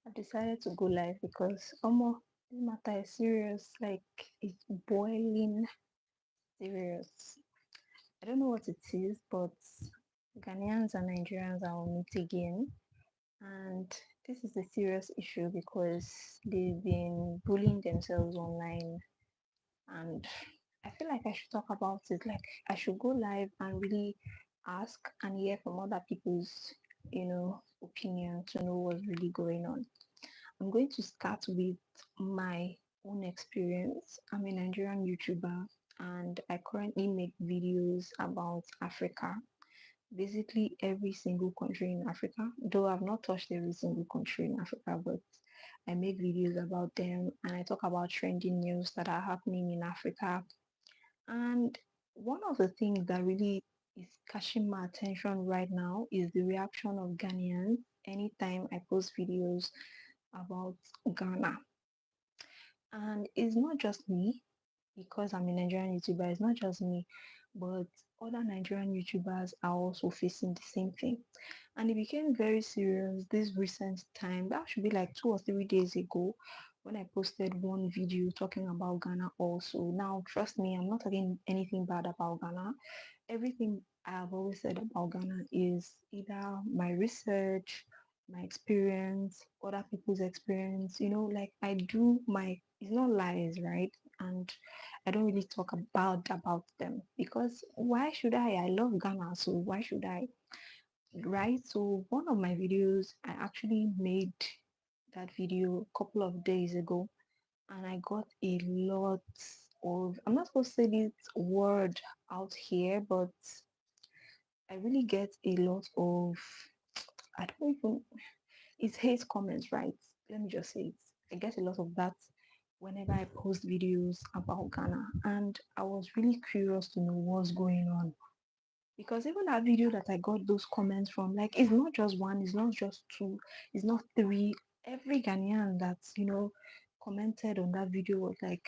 I decided to go live because this matter is serious. Like it's boiling serious. I don't know what it is, but Ghanaians and Nigerians are on it again. And this is a serious issue because they've been bullying themselves online. And I feel like I should talk about it. Like I should go live and really ask and hear from other people's, opinion to know what's really going on. I'm going to start with my own experience. I'm a Nigerian YouTuber and I currently make videos about Africa, basically every single country in Africa, though I've not touched every single country in Africa, but I make videos about them and I talk about trending news that are happening in Africa. And one of the things that really is catching my attention right now is the reaction of Ghanaians anytime I post videos about Ghana. And it's not just me, because I'm a Nigerian YouTuber, it's not just me, but other Nigerian YouTubers are also facing the same thing. And it became very serious this recent time. That should be like 2 or 3 days ago when I posted one video talking about Ghana also. Now, trust me, I'm not talking anything bad about Ghana. Everything I have always said about Ghana is either my research, my experience, other people's experience. Like I do my, it's not lies, right? And I don't really talk about them because why should I? I love Ghana, so why should I? Right? So one of my videos, I actually made that video a couple of days ago and I got a lot of, I'm not supposed to say this word out here, but I really get a lot of, I don't even, it's hate comments, right? Let me just say it. I get a lot of that whenever I post videos about Ghana, and I was really curious to know what's going on because even that video that I got those comments from, like, it's not just one, it's not just two, it's not three. Every Ghanaian that's commented on that video was like,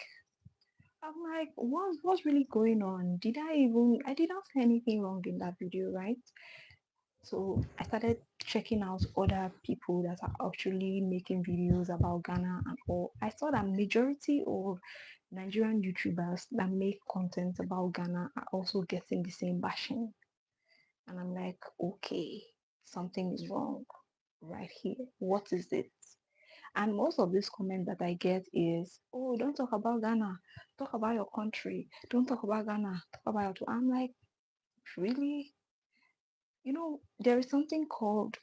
I'm like, what's really going on? I did not say anything wrong in that video, right? So I started checking out other people that are actually making videos about Ghana and all. I saw that majority of Nigerian YouTubers that make content about Ghana are also getting the same bashing. And I'm like, okay, something is wrong right here. What is it? And most of this comment that I get is, oh, don't talk about Ghana. Talk about your country. Don't talk about Ghana. Talk about your. I'm like, really? There is something called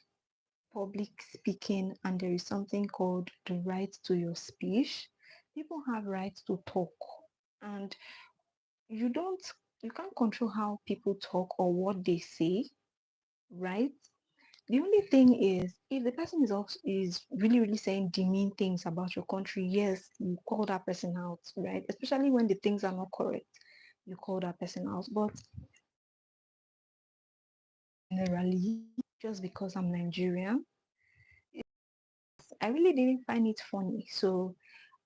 public speaking and there is something called the right to your speech. People have rights to talk and you don't you can't control how people talk or what they say, right? The only thing is if the person is really really saying demean things about your country, yes, you call that person out, right? Especially when the things are not correct, you call that person out. But generally, just because I'm Nigerian, I really didn't find it funny. So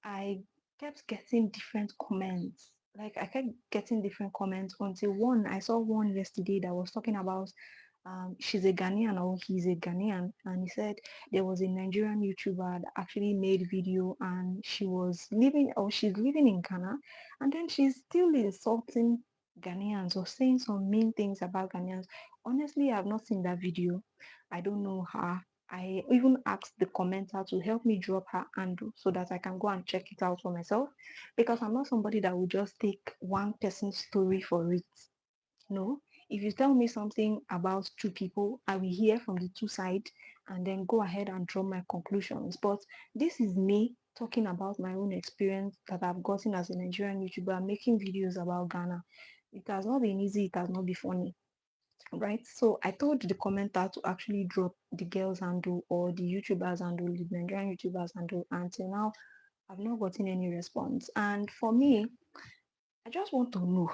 I kept getting different comments. Like I kept getting different comments until I saw one yesterday that was talking about she's a Ghanaian or he's a Ghanaian, and he said there was a Nigerian YouTuber that actually made video and she's living in Ghana and then she's still insulting Ghanaians or saying some mean things about Ghanaians. Honestly, I've not seen that video. I don't know her. I even asked the commenter to help me drop her handle so that I can go and check it out for myself because I'm not somebody that would just take one person's story for it. No, if you tell me something about two people, I will hear from the two sides and then go ahead and draw my conclusions. But this is me talking about my own experience that I've gotten as a Nigerian YouTuber making videos about Ghana. It has not been easy, it has not been funny, right? So I told the commenter to actually drop the girls handle or the YouTubers handle, the Nigerian YouTubers handle. Until now, I've not gotten any response. And for me, I just want to know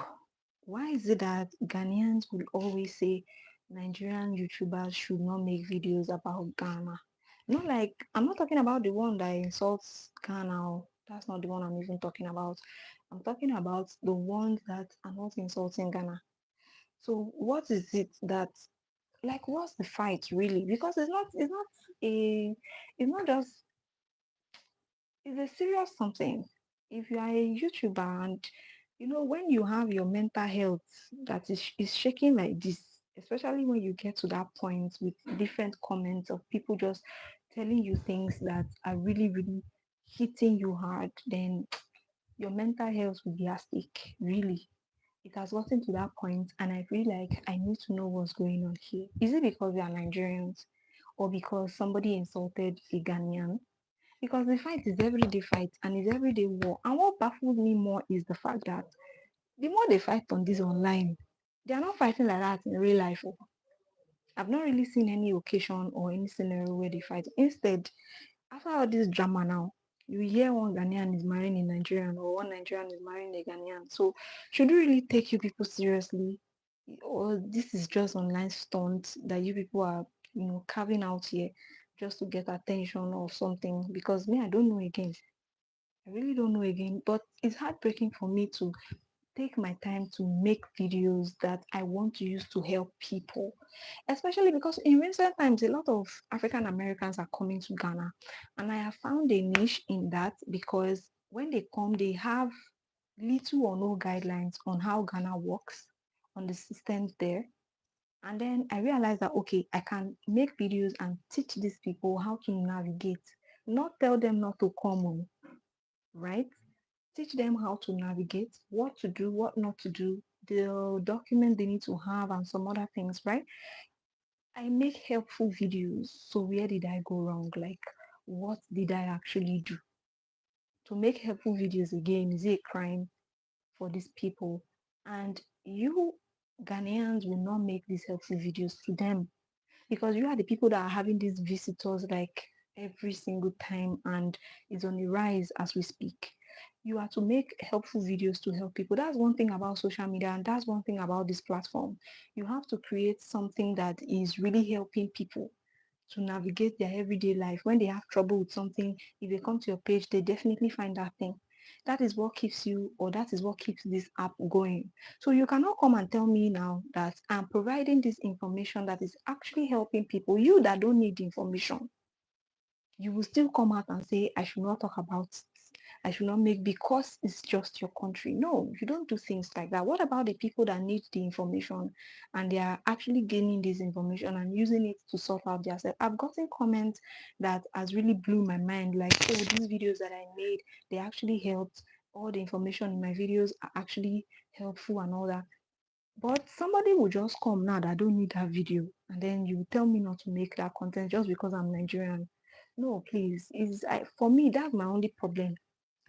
why is it that Ghanaians will always say Nigerian YouTubers should not make videos about Ghana? Not like I'm not talking about the one that insults Ghana. That's not the one I'm even talking about. I'm talking about the ones that are not insulting Ghana. So what is it that like what's the fight really? Because it's not just It's a serious something. If you are a YouTuber and when you have your mental health that is shaking like this, especially when you get to that point with different comments of people just telling you things that are really, really hitting you hard, then your mental health will be at stake. Really, it has gotten to that point, and I feel like I need to know what's going on here. Is it because we are Nigerians, or because somebody insulted a Ghanaian? Because the fight is everyday fight and it's everyday war. And what baffles me more is the fact that the more they fight on this online, they are not fighting like that in real life. Oh. I've not really seen any occasion or any scenario where they fight. Instead, after all this drama now, you hear one Ghanaian is marrying a Nigerian or one Nigerian is marrying a Ghanaian. So should we really take you people seriously? Or this is just online stunts that you people are, carving out here just to get attention or something? Because me, I don't know again. I really don't know again. But it's heartbreaking for me to take my time to make videos that I want to use to help people, especially because in recent times, a lot of African Americans are coming to Ghana. And I have found a niche in that because when they come, they have little or no guidelines on how Ghana works, on the systems there. And then I realized that, okay, I can make videos and teach these people how to navigate, not tell them not to come on, right? Teach them how to navigate, what to do, what not to do, the document they need to have, and some other things, right? I make helpful videos. So where did I go wrong? Like, what did I actually do? To make helpful videos again, is it a crime for these people? And you Ghanaians will not make these helpful videos to them because you are the people that are having these visitors like every single time, and it's on the rise as we speak. You are to make helpful videos to help people. That's one thing about social media, and that's one thing about this platform. You have to create something that is really helping people to navigate their everyday life. When they have trouble with something, if they come to your page, they definitely find that thing. That is what keeps you, or that is what keeps this app going. So you cannot come and tell me now that I'm providing this information that is actually helping people, you that don't need the information. You will still come out and say, I should not talk about it. I should not make because it's just your country. No, you don't do things like that. What about the people that need the information and they are actually gaining this information and using it to sort out themselves? I've gotten comments that has really blew my mind, like, oh, these videos that I made, they actually helped. All the information in my videos are actually helpful and all that. But somebody will just come now that I don't need that video, and then you tell me not to make that content just because I'm Nigerian. No, please. For me, that's my only problem.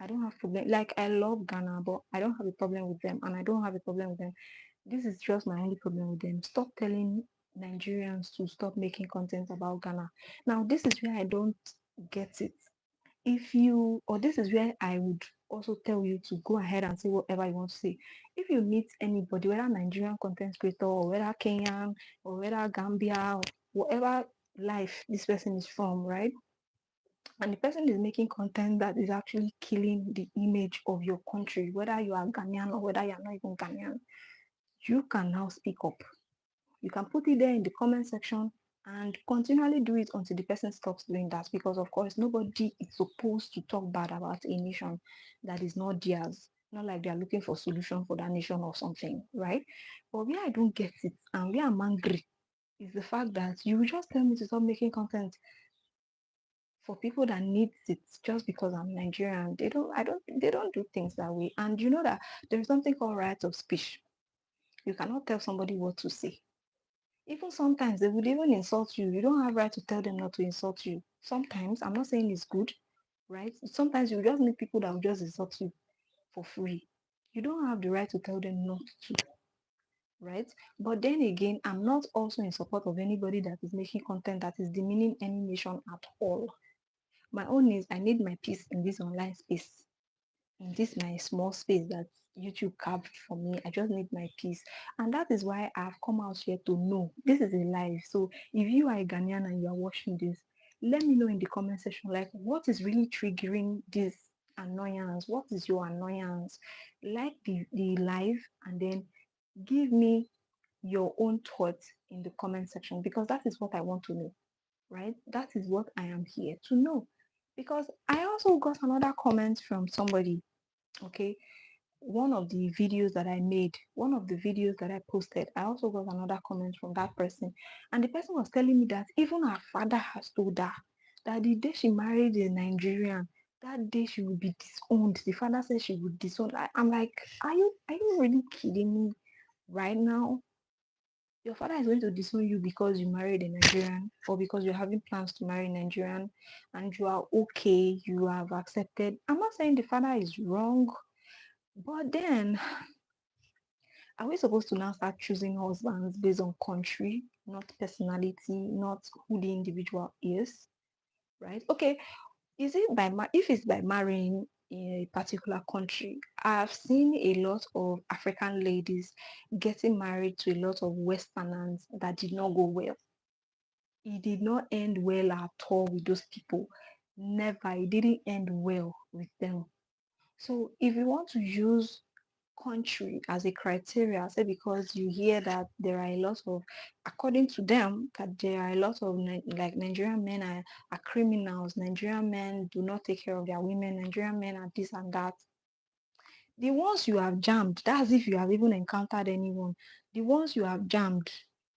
I don't have problem. Like I love Ghana, but I don't have a problem with them, and I don't have a problem with them. This is just my only problem with them. Stop telling Nigerians to stop making content about Ghana. Now, this is where I don't get it. If you, or this is where I would also tell you to go ahead and say whatever you want to say. If you meet anybody, whether Nigerian content creator or whether Kenyan or whether Gambia or whatever life this person is from, right? And the person is making content that is actually killing the image of your country, whether you are Ghanaian or whether you're not even Ghanaian, you can now speak up. You can put it there in the comment section and continually do it until the person stops doing that, because of course nobody is supposed to talk bad about a nation that is not theirs, not like they are looking for solution for that nation or something, right? But where I don't get it and where I'm angry is the fact that you just tell me to stop making content for people that need it just because I'm Nigerian. They don't do things that way. And you know that there is something called right of speech. You cannot tell somebody what to say. Even sometimes they would even insult you. You don't have right to tell them not to insult you. Sometimes, I'm not saying it's good, right? Sometimes you just need people that will just insult you for free. You don't have the right to tell them not to, right? But then again, I'm not also in support of anybody that is making content that is demeaning any nation at all. My own is I need my peace in this online space, in this my small space that YouTube carved for me. I just need my peace. And that is why I've come out here to know this is a live. So if you are a Ghanaian and you are watching this, let me know in the comment section, like, what is really triggering this annoyance? What is your annoyance? Like the live, and then give me your own thoughts in the comment section, because that is what I want to know, right? That is what I am here to know. Because I also got another comment from somebody, okay? One of the videos that I made, one of the videos that I posted, I also got another comment from that person. And the person was telling me that even her father has told her that the day she married a Nigerian, that day she would be disowned. The father said she would disown. I'm like, are you really kidding me right now? Your father is going to disown you because you married a Nigerian or because you're having plans to marry a Nigerian and you are okay, you have accepted. I'm not saying the father is wrong, but then are we supposed to now start choosing husbands based on country, not personality, not who the individual is, right? Okay, is it by if it's by marrying in a particular country? I've seen a lot of African ladies getting married to a lot of Westerners that did not go well. It did not end well at all with those people. Never. It didn't end well with them. So if you want to use country as a criteria, say because you hear that there are a lot of, according to them, that there are a lot of like Nigerian men are criminals, Nigerian men do not take care of their women, Nigerian men are this and that. The ones you have jammed, that's if you have even encountered anyone. The ones you have jammed,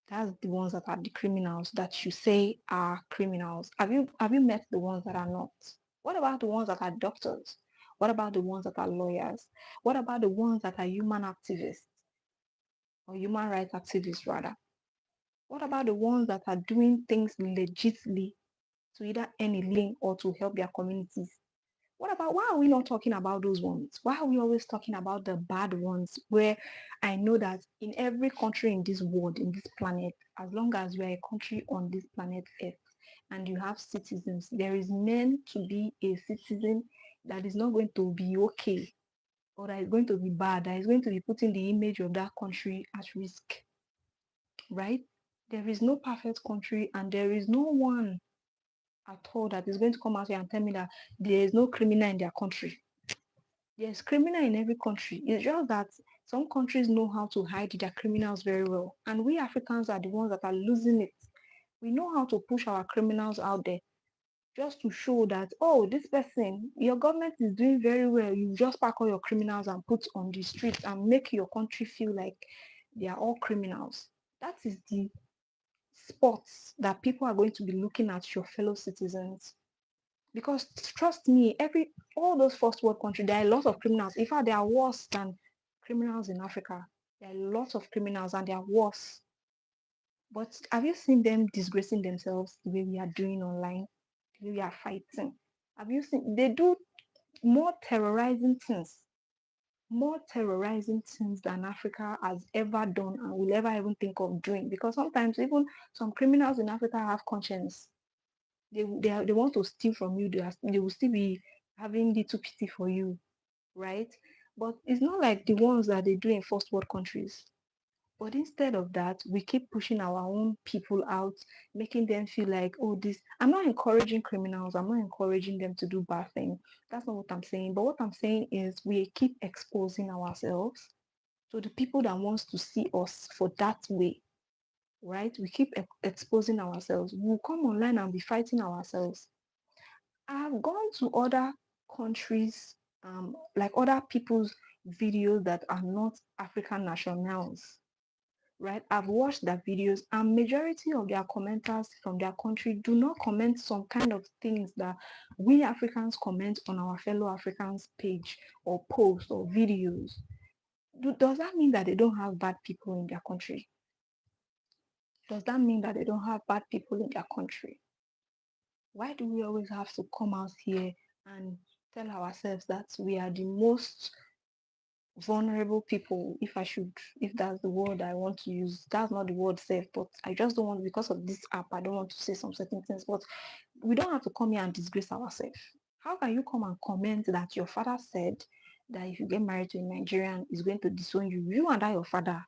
that's the ones that are the criminals that you say are criminals. Have you met the ones that are not? What about the ones that are doctors? What about the ones that are lawyers? What about the ones that are human activists or human rights activists rather? What about the ones that are doing things legitimately to either earn a living or to help their communities? What about, why are we not talking about those ones? Why are we always talking about the bad ones? Where I know that in every country in this world, in this planet, as long as you are a country on this planet Earth and you have citizens, there is meant to be a citizen that is not going to be okay or that is going to be bad, that is going to be putting the image of that country at risk, right? There is no perfect country and there is no one at all that is going to come out here and tell me that there is no criminal in their country. There's criminal in every country. It's just that some countries know how to hide their criminals very well. And we Africans are the ones that are losing it. We know how to push our criminals out there just to show that, oh, this person, your government is doing very well. You just pack all your criminals and put on the streets and make your country feel like they are all criminals. That is the spots that people are going to be looking at your fellow citizens. Because trust me, all those first world countries, there are a lot of criminals. In fact, they are worse than criminals in Africa. There are lots of criminals and they are worse. But have you seen them disgracing themselves the way we are doing online? The way we are fighting? Have you seen they do more terrorizing things than Africa has ever done and will ever even think of doing? Because sometimes even some criminals in Africa have conscience. They want to steal from you. They will still be having little pity for you, right? But it's not like the ones that they do in first world countries. But instead of that, we keep pushing our own people out, making them feel like, oh, this. I'm not encouraging criminals. I'm not encouraging them to do bad things. That's not what I'm saying. But what I'm saying is we keep exposing ourselves to the people that wants to see us for that way, right? We keep exposing ourselves. We'll come online and be fighting ourselves. I've gone to other countries, like other people's videos that are not African nationals, right? I've watched their videos and majority of their commenters from their country do not comment some kind of things that we Africans comment on our fellow Africans page or post or videos. Does that mean that they don't have bad people in their country? Does that mean that they don't have bad people in their country? Why do we always have to come out here and tell ourselves that we are the most vulnerable people? If that's the word I want to use, that's not the word safe, but I just don't want, because of this app, I don't want to say some certain things. But we don't have to come here and disgrace ourselves. How can you come and comment that your father said that if you get married to a Nigerian, is going to disown you? You and your father,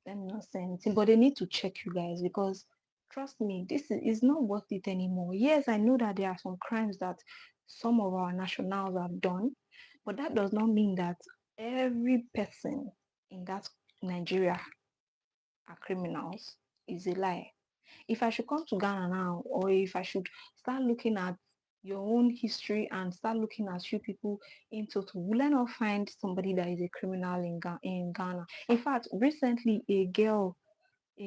let me not say anything, but they need to check you guys, because trust me, this is not worth it anymore. Yes, I know that there are some crimes that some of our nationals have done, but that does not mean that every person in that Nigeria are criminals. Is a lie. If I should come to Ghana now, or if I should start looking at your own history and start looking at you people in total, will I not find somebody that is a criminal in Ghana? In fact, recently a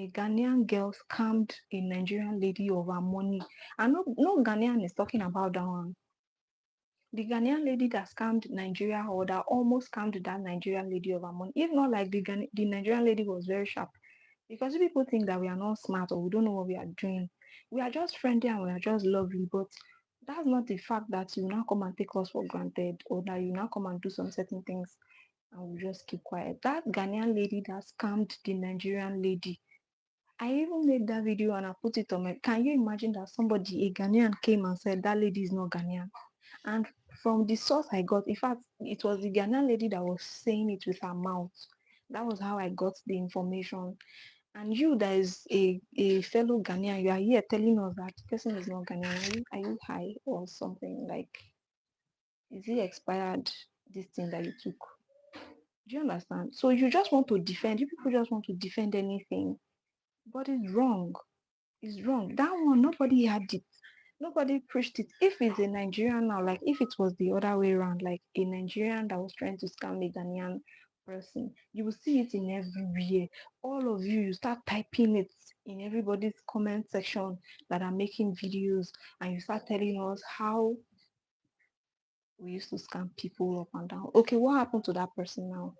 Ghanaian girl scammed a Nigerian lady of her money. And no Ghanaian is talking about that one. The Ghanaian lady that scammed Nigeria, or that almost scammed that Nigerian lady of her money. If not, like the Nigerian lady was very sharp. Because if people think that we are not smart or we don't know what we are doing, we are just friendly and we are just lovely. But that's not the fact that you now come and take us for granted, or that you now come and do some certain things and we just keep quiet. That Ghanaian lady that scammed the Nigerian lady, I even made that video and I put it on my. Can you imagine that somebody, a Ghanaian, came and said that lady is not Ghanaian? And from the source I got, in fact, it was the Ghanaian lady that was saying it with her mouth. That was how I got the information. And you, that is a fellow Ghanaian, you are here telling us that the person is not Ghanaian. Are you high or something? Like, is it expired, this thing that you took? Do you understand? So you just want to defend, you people just want to defend anything, but it's wrong. It's wrong. That one, nobody had it. Nobody preached it. If it's a Nigerian now, like if it was the other way around, like a Nigerian that was trying to scam a Ghanaian person, you will see it in everywhere. All of you start typing it in everybody's comment section that are making videos, and you start telling us how we used to scam people up and down. Okay, what happened to that person now?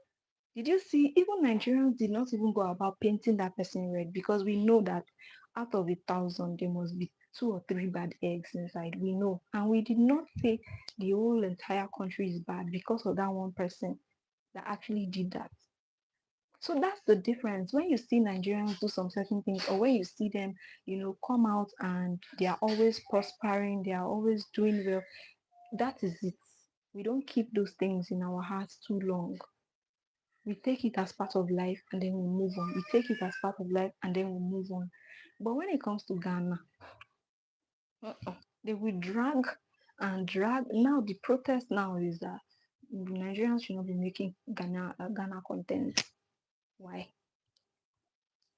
Did you see? Even Nigerians did not even go about painting that person red, because we know that out of 1,000, there must be 2 or 3 bad eggs inside. We know. And we did not say the whole entire country is bad because of that one person that actually did that. So that's the difference. When you see Nigerians do some certain things, or when you see them, come out and they are always prospering, they are always doing well, that is it. We don't keep those things in our hearts too long. We take it as part of life and then we move on. We take it as part of life and then we move on. But when it comes to Ghana, they will drag and drag. Now the protest now is that Nigerians should not be making Ghana content. Why?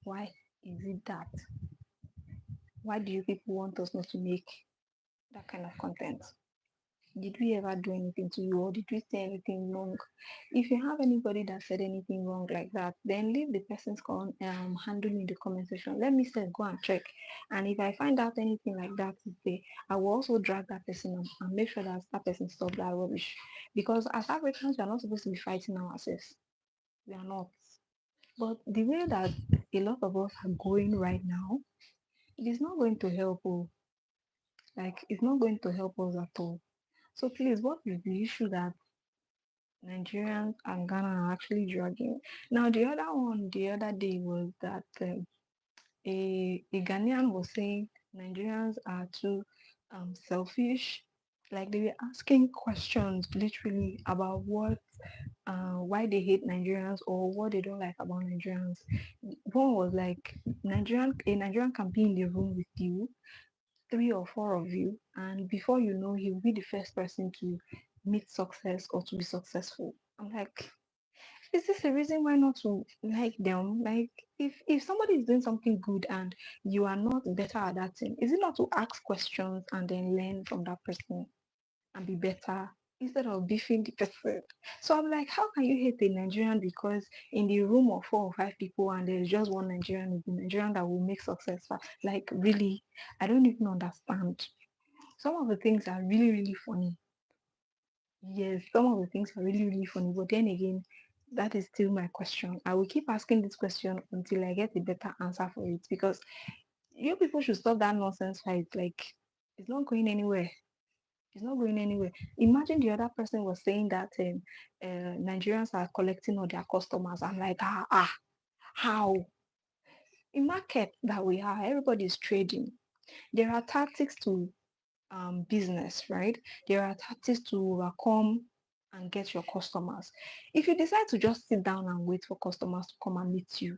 Why is it that? Why do you people want us not to make that kind of content? Did we ever do anything to you, or did we say anything wrong? If you have anybody that said anything wrong like that, then leave the person's handle in the comment section. Let me say go and check. And if I find out anything like that today, I will also drag that person and make sure that that person stop that rubbish. Because as Africans, we are not supposed to be fighting ourselves. We are not. But the way that a lot of us are going right now, it is not going to help. Like, it's not going to help us at all. So please, what is the issue that Nigerians and Ghana are actually dragging? Now, the other one the other day was that a Ghanaian was saying Nigerians are too selfish. Like, they were asking questions literally about why they hate Nigerians or what they don't like about Nigerians. One was like, a Nigerian can be in the room with you, 3 or 4 of you, and before you know, he'll be the first person to meet success or to be successful. I'm like, is this a reason why not to like them? Like, if somebody is doing something good and you are not better at that thing, is it not to ask questions and then learn from that person and be better instead of beefing the person? So I'm like, how can you hate a Nigerian because in the room of 4 or 5 people and there's just one Nigerian, is the Nigerian that will make success? Like, really, I don't even understand. Some of the things are really, really funny. Yes, some of the things are really, really funny. But then again, that is still my question. I will keep asking this question until I get a better answer for it, because you people should stop that nonsense fight. Like, it's not going anywhere. It's not going anywhere. Imagine the other person was saying that Nigerians are collecting all their customers. I'm like, how? In market that we are, everybody is trading. There are tactics to business, right? There are tactics to overcome and get your customers. If you decide to just sit down and wait for customers to come and meet you,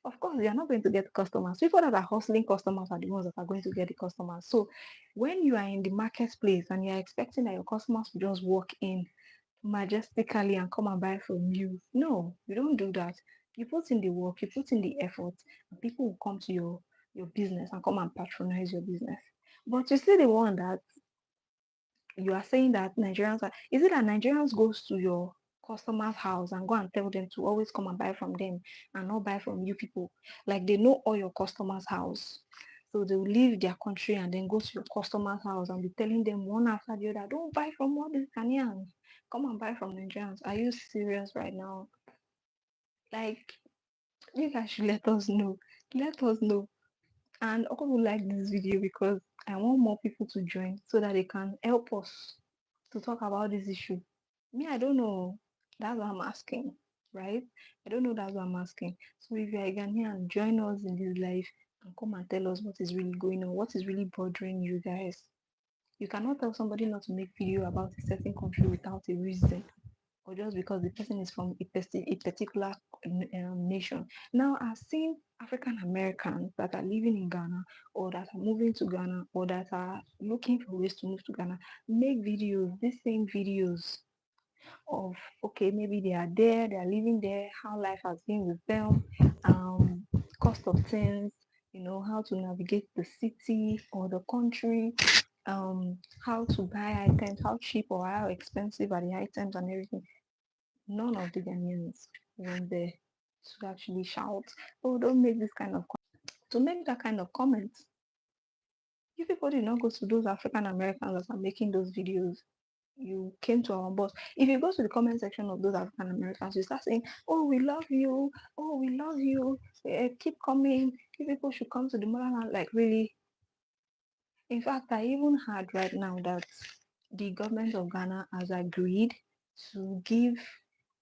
of course, you are not going to get customers. People that are hustling customers are the ones that are going to get the customers. So when you are in the marketplace and you're expecting that your customers will just walk in majestically and come and buy from you, no, you don't do that. You put in the work, you put in the effort, and people will come to your business and come and patronize your business. But you see the one that you are saying that Nigerians are, is it that Nigerians goes to your customer's house and go and tell them to always come and buy from them and not buy from you people? Like they know all your customers' house. So they will leave their country and then go to your customer's house and be telling them one after the other, don't buy from all these Ghanaians. Come and buy from Nigerians. Are you serious right now? Like, you guys should let us know. Let us know. And I would like this video because I want more people to join so that they can help us to talk about this issue. Me, I don't know. That's what I'm asking, right? I don't know. That's what I'm asking. So if you're a Ghanaian, join us in this live and come and tell us what is really going on, what is really bothering you guys. You cannot tell somebody not to make video about a certain country without a reason or just because the person is from a particular nation. Now, I've seen African Americans that are living in Ghana or that are moving to Ghana or that are looking for ways to move to Ghana make videos, these same videos of, okay, maybe they are there, they are living there, how life has been with them, cost of things, how to navigate the city or the country, how to buy items, how cheap or how expensive are the items and everything. None of the Ghanaians went there to actually shout, oh, don't make this kind of to make that kind of comment. You people did not go to those African Americans that are making those videos. You came to our boss. If you go to the comment section of those African Americans, you start saying, oh, we love you, oh, we love you, keep coming, you people should come to the motherland. Like, really? In fact, I even heard right now that the government of Ghana has agreed to give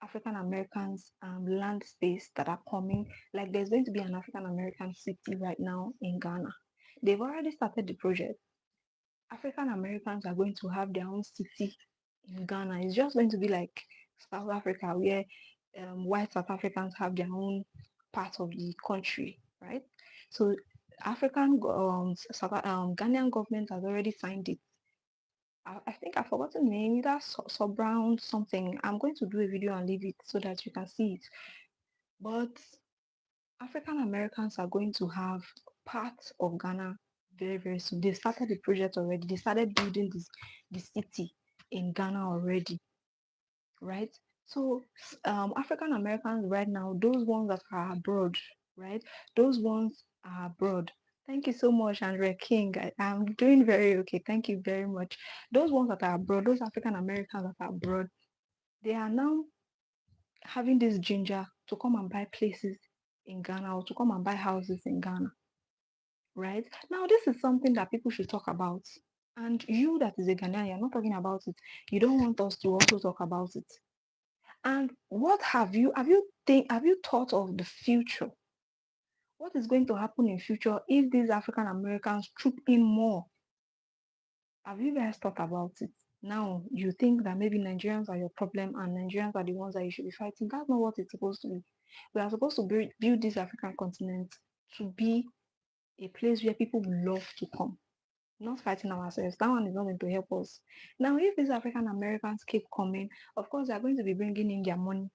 African Americans land space that are coming. Like, there's going to be an African American city right now in Ghana. They've already started the project. African Americans are going to have their own city in Ghana. It's just going to be like South Africa, where white South Africans have their own part of the country, right? So Ghanaian government has already signed it. I think I forgot the name, either Brown something. I'm going to do a video and leave it so that you can see it. But African Americans are going to have parts of Ghana very, very soon. They started the project already. They started building the city in Ghana already, right? So African Americans right now, those ones that are abroad, right? Those ones are abroad. Thank you so much, Andrea King. I'm doing very okay. Thank you very much. Those ones that are abroad, those African Americans that are abroad, they are now having this ginger to come and buy places in Ghana or to come and buy houses in Ghana, right? Now, this is something that people should talk about. And you that is a Ghanaian, you're not talking about it. You don't want us to also talk about it. And what have you thought of the future? What is going to happen in future if these African Americans troop in more? Have you guys thought about it? Now you think that maybe Nigerians are your problem and Nigerians are the ones that you should be fighting. That's not what it's supposed to be. We are supposed to build this African continent to be a place where people love to come, not fighting ourselves. That one is not going to help us. Now, if these African Americans keep coming, of course, they are going to be bringing in their money.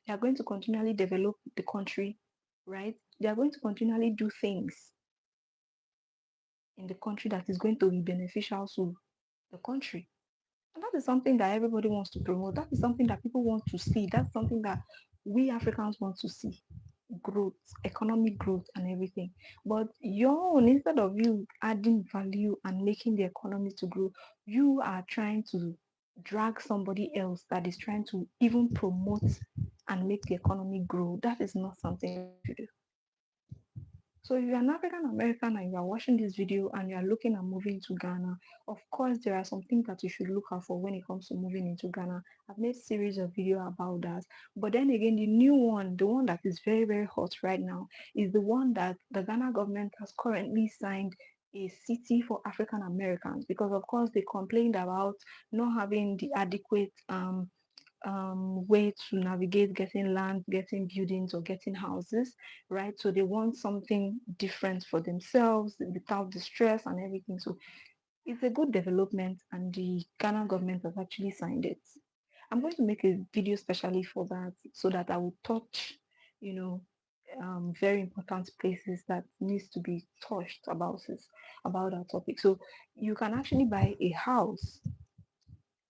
They are going to continually develop the country, right? They are going to continually do things in the country that is going to be beneficial to the country. And that is something that everybody wants to promote. That is something that people want to see. That's something that we Africans want to see. Growth, economic growth and everything. But your own, instead of you adding value and making the economy to grow, you are trying to drag somebody else that is trying to even promote and make the economy grow. That is not something to do. So if you're an African American and you are watching this video and you are looking at moving to Ghana, of course there are some things that you should look out for when it comes to moving into Ghana. I've made a series of video about that. But then again, the new one, the one that is very, very hot right now, is the one that the Ghana government has currently signed a city for African Americans, because of course they complained about not having the adequate way to navigate getting land, getting buildings, or getting houses, right? So they want something different for themselves without the stress and everything. So it's a good development, and the Ghana government has actually signed it. I'm going to make a video specially for that so that I will touch, you know, very important places that needs to be touched about this, about our topic. So you can actually buy a house.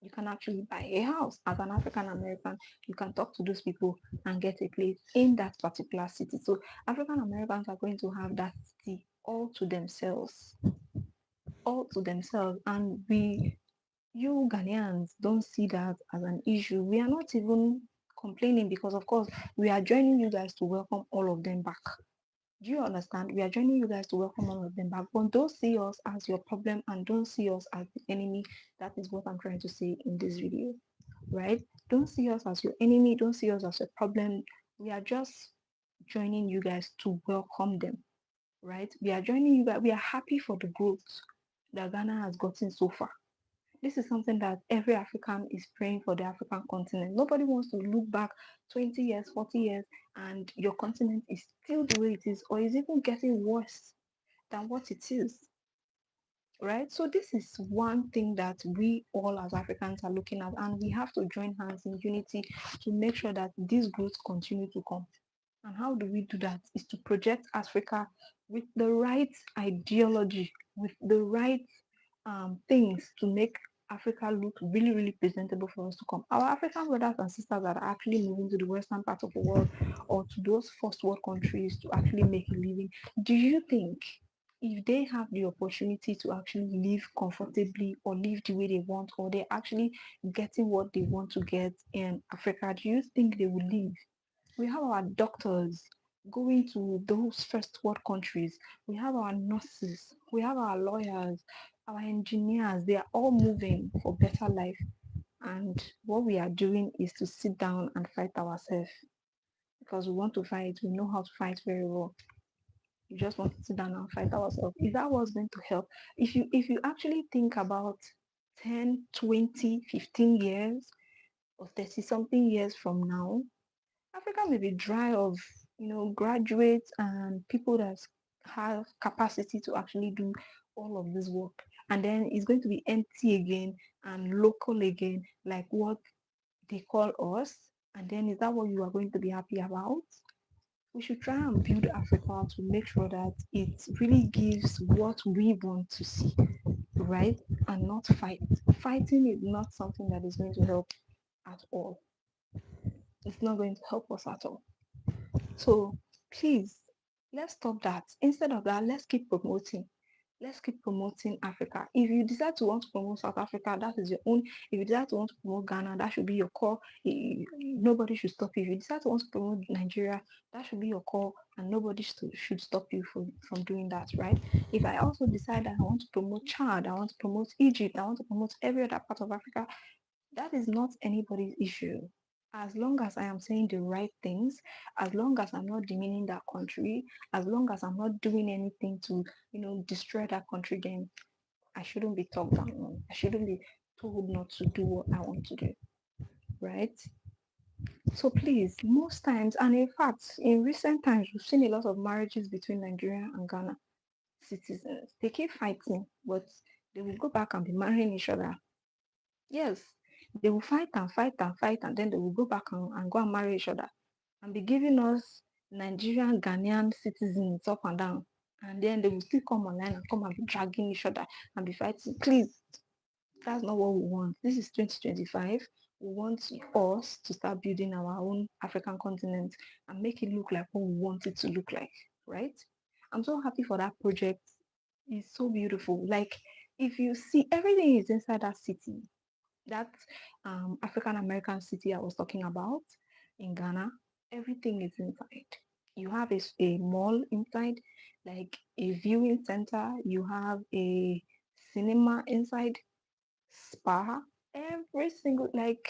You can actually buy a house as an African American. You can talk to those people and get a place in that particular city. So African Americans are going to have that city all to themselves. And you Ghanaians don't see that as an issue. We are not even complaining because, of course, we are joining you guys to welcome all of them back. Do you understand? We are joining you guys to welcome all of them back. But don't see us as your problem and don't see us as the enemy. That is what I'm trying to say in this video, right? Don't see us as your enemy. Don't see us as a problem. We are just joining you guys to welcome them, right? We are joining you guys. We are happy for the growth that Ghana has gotten so far. This is something that every African is praying for the African continent. Nobody wants to look back 20 years, 40 years, and your continent is still the way it is, or is even getting worse than what it is, right? So this is one thing that we all as Africans are looking at, and we have to join hands in unity to make sure that this growth continue to come. And how do we do that? Is to project Africa with the right ideology, with the right things to make Africa look really, really presentable for us to come. Our African brothers and sisters that are actually moving to the western part of the world or to those first world countries to actually make a living, do you think if they have the opportunity to actually live comfortably or live the way they want, or they're actually getting what they want to get in Africa, do you think they will leave? We have our doctors going to those first world countries. We have our nurses. We have our lawyers, our engineers. They are all moving for better life. And what we are doing is to sit down and fight ourselves because we want to fight. We know how to fight very well. We just want to sit down and fight ourselves. Is that what's going to help? If you actually think about 10, 20, 15 years or 30 something years from now, Africa may be dry of graduates and people that have capacity to actually do all of this work, and then it's going to be empty again and local again, like what they call us. And then is that what you are going to be happy about? We should try and build Africa to make sure that it really gives what we want to see, right? And not fight. Fighting is not something that is going to help at all. It's not going to help us at all. So please, let's stop that. Instead of that, let's keep promoting. Let's keep promoting Africa. If you decide to want to promote South Africa, that is your own. If you decide to want to promote Ghana, that should be your call. Nobody should stop you. If you decide to want to promote Nigeria, that should be your call, and nobody should stop you from doing that, right? If I also decide that I want to promote Chad, I want to promote Egypt, I want to promote every other part of Africa, that is not anybody's issue. As long as I am saying the right things, as long as I'm not demeaning that country, as long as I'm not doing anything to, destroy that country, then I shouldn't be talked down on. I shouldn't be told not to do what I want to do. Right? So please, most times, and in fact, in recent times, we've seen a lot of marriages between Nigeria and Ghana citizens. They keep fighting, but they will go back and be marrying each other. Yes, they will fight and fight and fight, and then they will go back and go and marry each other and be giving us Nigerian Ghanaian citizens up and down. And then they will still come online and come and be dragging each other and be fighting. Please, that's not what we want. This is 2025. We want us to start building our own African continent and make it look like what we want it to look like, right? I'm so happy for that project. It's so beautiful. Like, if you see, everything is inside that city, that African American city I was talking about in Ghana. Everything is inside. You have a mall inside, like a viewing center. You have a cinema inside, spa. Every single, like,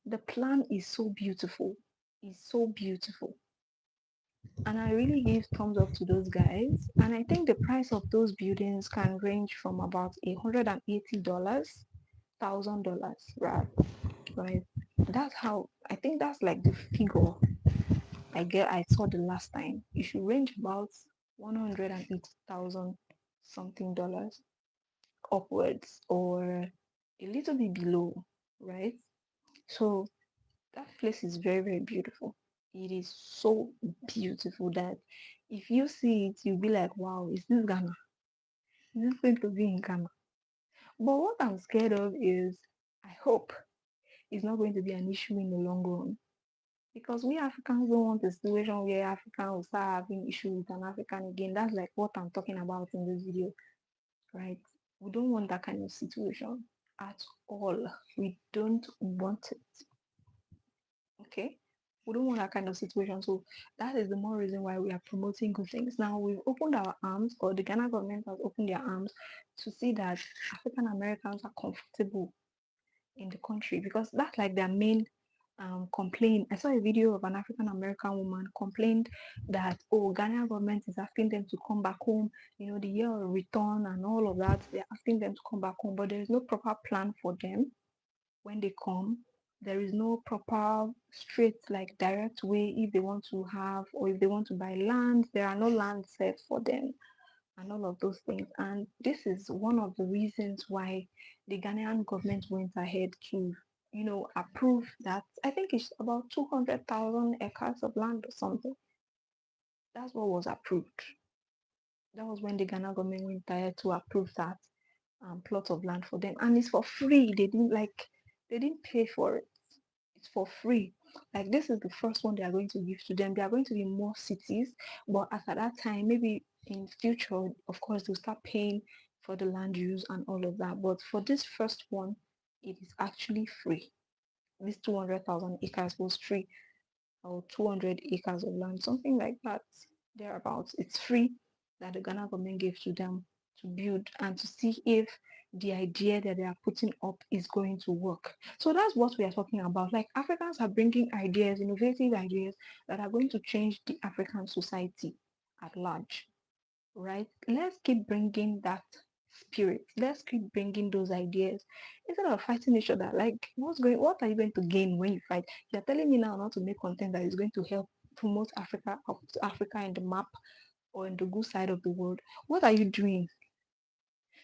the plan is so beautiful. It's so beautiful. And I really give thumbs up to those guys. And I think the price of those buildings can range from about $180, $1,000, right? That's how, I think that's like the figure I saw the last time. It should range about 180,000 something dollars upwards, or a little bit below, right? So that place is very, very beautiful. It is so beautiful that if you see it, you'll be like, wow, is this Ghana? Is this going to be in Ghana? But what I'm scared of is I hope it's not going to be an issue in the long run. Because we Africans don't want a situation where African will start having issues with an African again. That's like what I'm talking about in this video, right? We don't want that kind of situation at all. We don't want it. Okay? We don't want that kind of situation. So that is the more reason why we are promoting good things. Now we've opened our arms, or the Ghana government has opened their arms to see that African Americans are comfortable in the country, because that's like their main complaint. I saw a video of an African American woman complained that, oh, Ghanaian government is asking them to come back home, the year of return and all of that. They're asking them to come back home, but there is no proper plan for them when they come. There is no proper straight, like direct way if they want to have, or if they want to buy land. There are no land set for them and all of those things. And this is one of the reasons why the Ghanaian government went ahead to, approve that. I think it's about 200,000 acres of land or something. That's what was approved. That was when the Ghana government went ahead to approve that plot of land for them, and it's for free. They didn't pay for it. It's for free. Like, this is the first one they are going to give to them. There are going to be more cities, but as at that time, maybe in future, of course, they'll start paying for the land use and all of that. But for this first one, it is actually free. This 200,000 acres was free, or 200 acres of land, something like that, thereabouts. It's free, that the Ghana government gave to them to build and to see if the idea that they are putting up is going to work. So that's what we are talking about. Like, Africans are bringing ideas, innovative ideas that are going to change the African society at large, right? Let's keep bringing that spirit. Let's keep bringing those ideas instead of fighting each other. Like, what are you going to gain when you fight? You're telling me now not to make content that is going to help promote Africa, up to Africa in the map or in the good side of the world. What are you doing?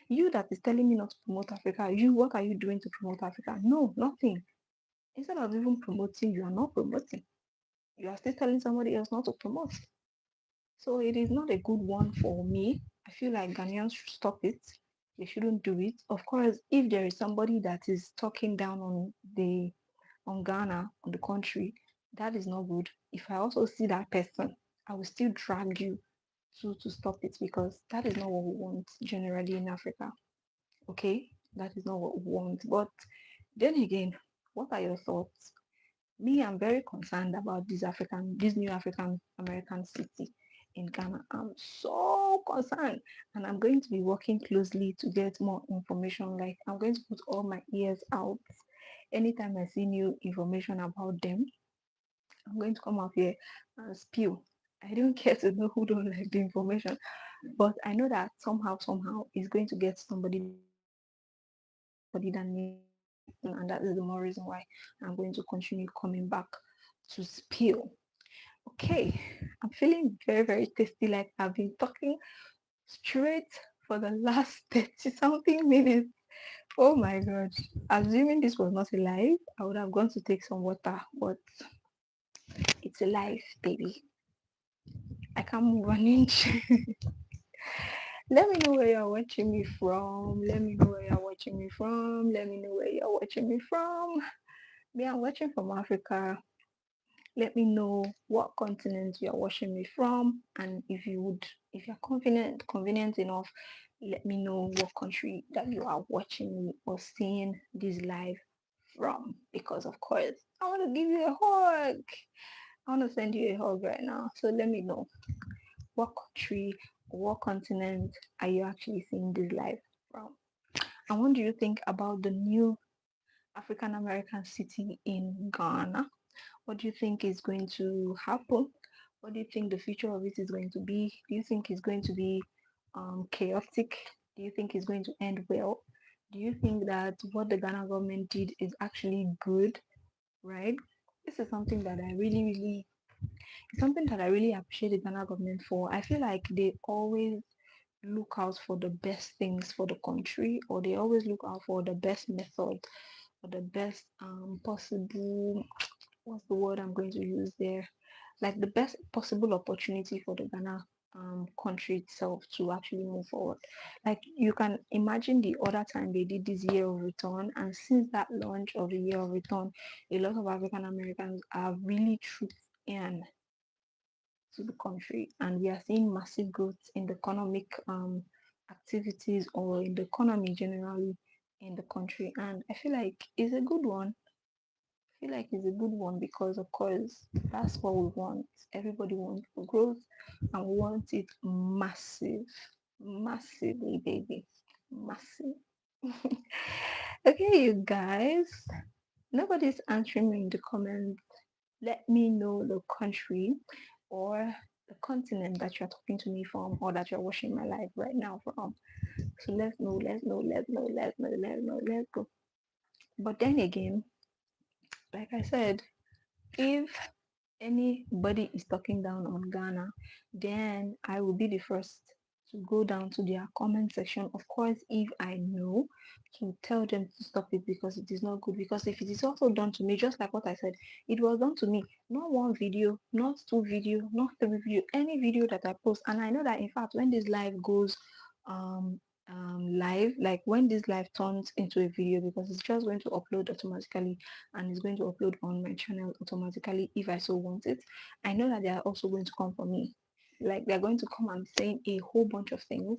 You that is telling me not to promote Africa, what are you doing to promote Africa? No, nothing. Instead of even promoting, you are not promoting. You are still telling somebody else not to promote. So it is not a good one for me. I feel like Ghanaians should stop it. They shouldn't do it. Of course, if there is somebody that is talking down on Ghana, on the country, that is not good. If I also see that person, I will still drag you to stop it, because that is not what we want generally in Africa. Okay? That is not what we want. But then again, what are your thoughts? Me, I'm very concerned about this new African American city in Ghana. I'm so concerned, and I'm going to be working closely to get more information. Like, I'm going to put all my ears out anytime I see new information about them. I'm going to come up here and spew. I don't care to know who don't like the information, but I know that somehow, it's going to get somebody that needs, and that is the more reason why I'm going to continue coming back to spill. Okay, I'm feeling very, very tasty. Like, I've been talking straight for the last 30 something minutes. Oh my god. Assuming this was not a live, I would have gone to take some water, but it's a live, baby. I can't move an inch. Let me know where you're watching me from. Let me know where you're watching me from. Let me know where you're watching me from. Me, I'm watching from Africa. Let me know what continent you're watching me from, and if you're convenient enough, let me know what country that you are watching me or seeing this live from, because of course I want to give you a hug. I want to send you a hug right now. So let me know what country, what continent are you actually seeing this live from, and what do you think about the new African American city in Ghana? What do you think is going to happen? What do you think the future of it is going to be? Do you think it's going to be chaotic? Do you think it's going to end well? Do you think that what the Ghana government did is actually good? Right? This is something that I really appreciate the Ghana government for. I feel like they always look out for the best things for the country, or they always look out for the best method or the best possible what's the word I'm going to use there? Like the best possible opportunity for the Ghana country itself to actually move forward. Like you can imagine the other time they did this year of return, and since that launch of the year of return, a lot of African Americans are really trooped in to the country, and we are seeing massive growth in the economic activities or in the economy generally in the country, and I feel like it's a good one. I feel like it's a good one because, of course, that's what we want. Everybody wants growth and we want it massive, massively, baby, massive. Okay, you guys, nobody's answering me in the comments. Let me know the country or the continent that you're talking to me from or that you're watching my live right now from. So let's know, let's know, let's know, let's know, let's know, let's go. But then again, like I said, if anybody is talking down on Ghana, then I will be the first to go down to their comment section. Of course, if I know, to tell them to stop it because it is not good. Because if it is also done to me, just like what I said, it was done to me. Not one video, not two video, not three video, any video that I post. And I know that in fact, when this live goes um live, like when this live turns into a video, because it's just going to upload automatically and it's going to upload on my channel automatically if I so want it. I know that they are also going to come for me. Like they're going to come and saying a whole bunch of things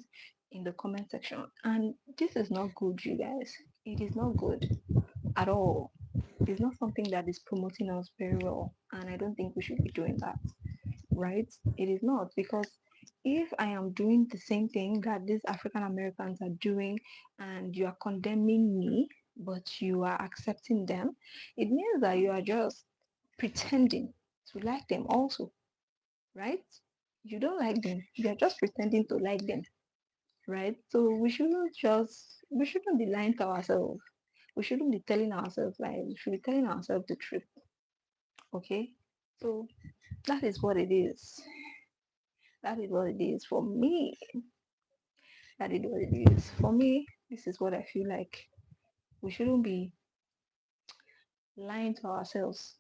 in the comment section. And this is not good, you guys. It is not good at all. It's not something that is promoting us very well. And I don't think we should be doing that, right? It is not, because if I am doing the same thing that these African Americans are doing and you are condemning me, but you are accepting them, it means that you are just pretending to like them also, right? You don't like them, you are just pretending to like them, right? So we shouldn't be lying to ourselves. We shouldn't be telling ourselves lies. We should be telling ourselves the truth. Okay? So that is what it is. That is what it is for me. That is what it is for me. This is what I feel like. We shouldn't be lying to ourselves.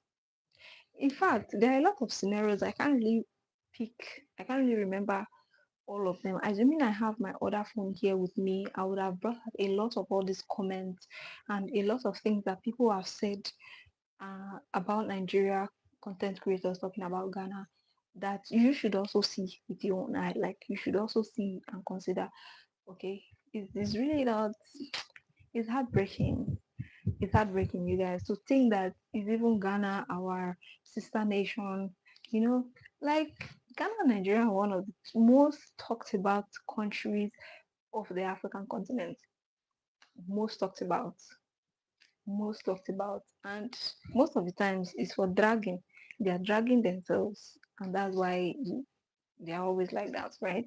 In fact, there are a lot of scenarios I can't really pick. I can't really remember all of them. Assuming I have my other phone here with me, I would have brought up a lot of all these comments and a lot of things that people have said about Nigeria content creators talking about Ghana that you should also see with your own eye. Like you should also see and consider. Okay, it's really not. It's heartbreaking. It's heartbreaking, you guys, to think that it's even Ghana, our sister nation. You know, like Ghana and Nigeria are one of the most talked about countries of the African continent. Most talked about, most talked about, and most of the times it's for dragging. They are dragging themselves, and that's why they are always like that, right?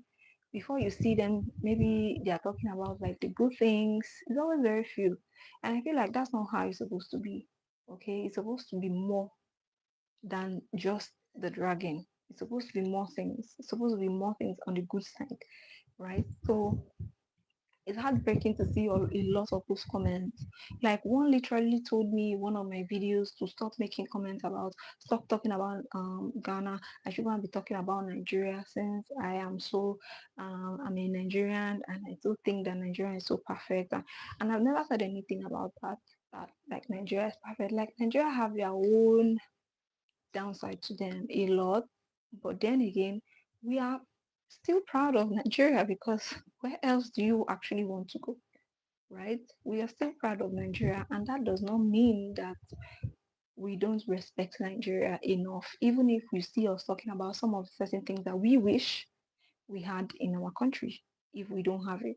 Before you see them, maybe they are talking about like the good things. It's always very few. And I feel like that's not how it's supposed to be. Okay. It's supposed to be more than just the dragging. It's supposed to be more things. It's supposed to be more things on the good side, right? So it's heartbreaking to see a lot of those comments. Like one literally told me one of my videos to stop making comments about, stop talking about Ghana. I shouldn't be talking about Nigeria since I'm a Nigerian and I do think that Nigeria is so perfect. And I've never said anything about that. That like Nigeria is perfect. Like Nigeria have their own downside to them a lot. But then again, we are still proud of Nigeria because where else do you actually want to go, right? We are still proud of Nigeria, and that does not mean that we don't respect Nigeria enough, even if we see us talking about some of the certain things that we wish we had in our country if we don't have it.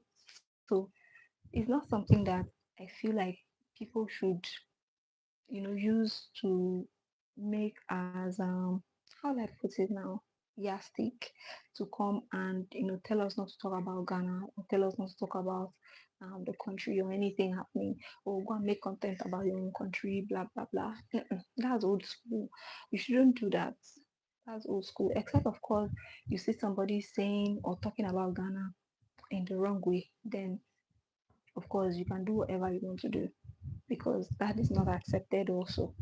So it's not something that I feel like people should use to make as how do I put it now? Yastic to come and tell us not to talk about Ghana or tell us not to talk about the country or anything happening or go and make content about your own country, blah blah blah. That's old school. You shouldn't do that. That's old school. Except of course you see somebody saying or talking about Ghana in the wrong way, then of course you can do whatever you want to do because that is not accepted also.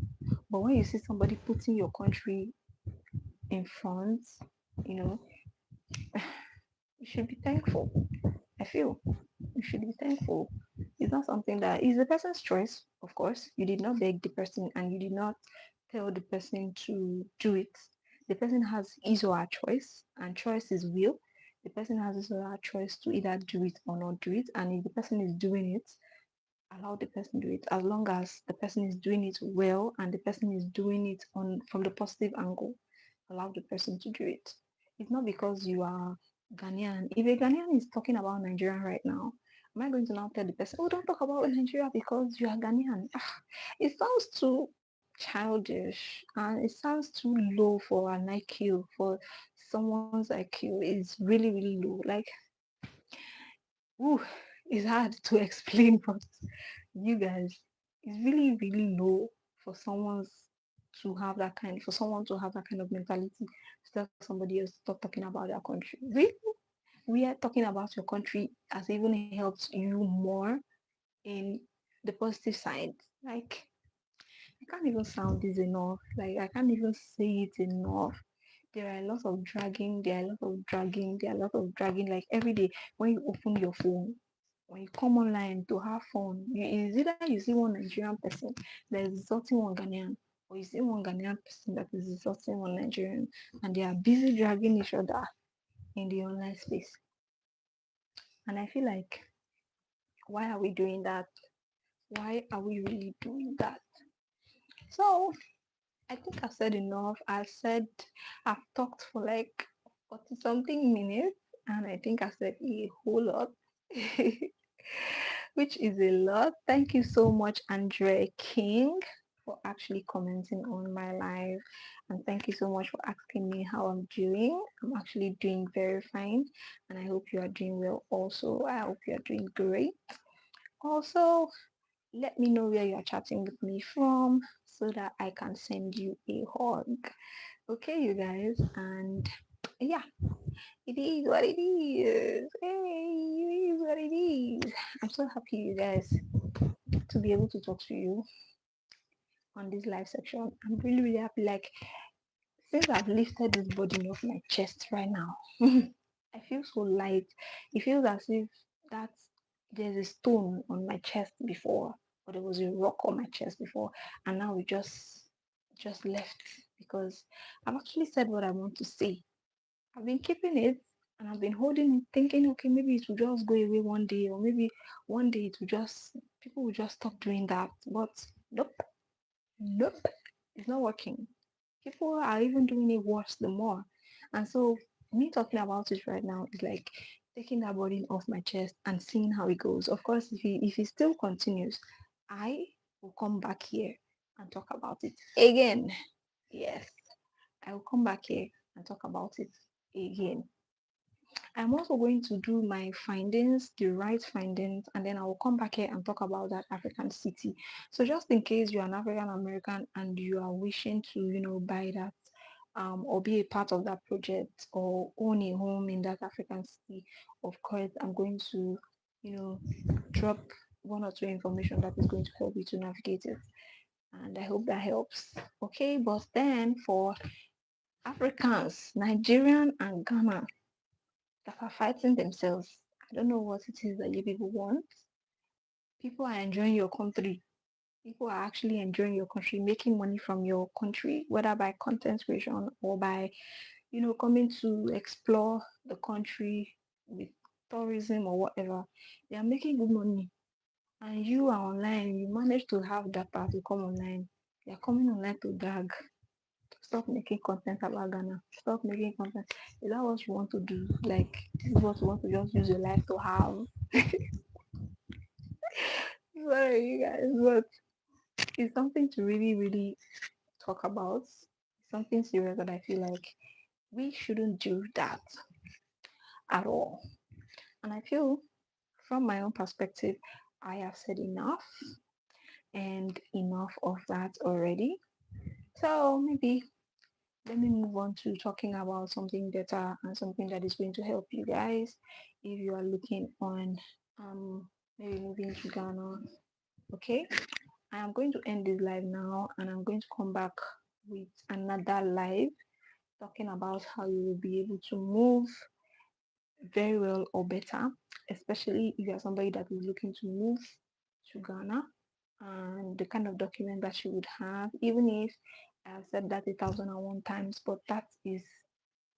But when you see somebody putting your country in front, you know, you should be thankful. I feel you should be thankful. It's not something that is the person's choice, of course. You did not beg the person and you did not tell the person to do it. The person has his or her choice, and choice is will. The person has his or her choice to either do it or not do it. And if the person is doing it, allow the person do it, as long as the person is doing it well and the person is doing it on from the positive angle. Allow the person to do it. It's not because you are Ghanaian. If a Ghanaian is talking about Nigeria right now, am I going to now tell the person, oh, don't talk about Nigeria because you are Ghanaian? It sounds too childish and it sounds too low for an IQ, for someone's IQ. It's really, really low. Like, ooh, it's hard to explain, but you guys, it's really, really low for someone to have that kind of mentality to tell somebody else to stop talking about their country. Really? We are talking about your country has even helped you more in the positive side. Like, I can't even sound this enough. Like, I can't even say it enough. There are a lot of dragging, there are a lot of dragging, there are a lot of dragging. Like every day when you open your phone, when you come online to have fun, it's either you see one Nigerian person that is insulting one Ghanaian, or you see one Ghanaian person that is insulting one Nigerian, and they are busy dragging each other in the online space. And I feel like, why are we doing that? Why are we really doing that? So I think I've said enough. I've talked for like 40 something minutes, and I think I said a whole lot. Which is a lot. Thank you so much, Andre King, for actually commenting on my live. And thank you so much for asking me how I'm doing. I'm actually doing very fine. And I hope you are doing well also. I hope you are doing great. Also, let me know where you are chatting with me from so that I can send you a hug. Okay, you guys. And yeah, it is what it is. Hey, it is what it is. I'm so happy, you guys, to be able to talk to you on this live section. I'm really, really happy. Like, since I've lifted this burden off my chest right now, I feel so light. It feels as if that there's a stone on my chest before, or there was a rock on my chest before, and now we just left because I've actually said what I want to say. I've been keeping it and I've been holding it, thinking, okay, maybe it will just go away one day, or maybe one day it will just, people will just stop doing that. But nope, nope, it's not working. People are even doing it worse the more. And so, me talking about it right now is like taking that burden off my chest and seeing how it goes. Of course, if it still continues, I will come back here and talk about it again. Yes, I will come back here and talk about it again. I'm also going to do my findings, the right findings, and then I will come back here and talk about that African city. So just in case you're an African American and you are wishing to, buy that or be a part of that project or own a home in that African city, of course, I'm going to, drop one or two information that is going to help you to navigate it. And I hope that helps. Okay, but then for Africans, Nigerian and Ghana, that are fighting themselves. I don't know what it is that you people want. People are enjoying your country. People are actually enjoying your country, making money from your country, whether by content creation or by, coming to explore the country with tourism or whatever. They are making good money. And you are online, you manage to have data to come online. They are coming online to drag. Stop making content about Ghana. Stop making content. Is that what you want to do? Like, this is what you want to just use your life to have? Sorry, you guys, but it's something to really, really talk about. It's something serious that I feel like we shouldn't do that at all. And I feel, from my own perspective, I have said enough and enough of that already. So maybe let me move on to talking about something better and something that is going to help you guys if you are looking on maybe moving to Ghana. Okay, I am going to end this live now, and I'm going to come back with another live talking about how you will be able to move very well or better, especially if you are somebody that is looking to move to Ghana, and the kind of document that you would have, even if I have said that 1,001 times, but that is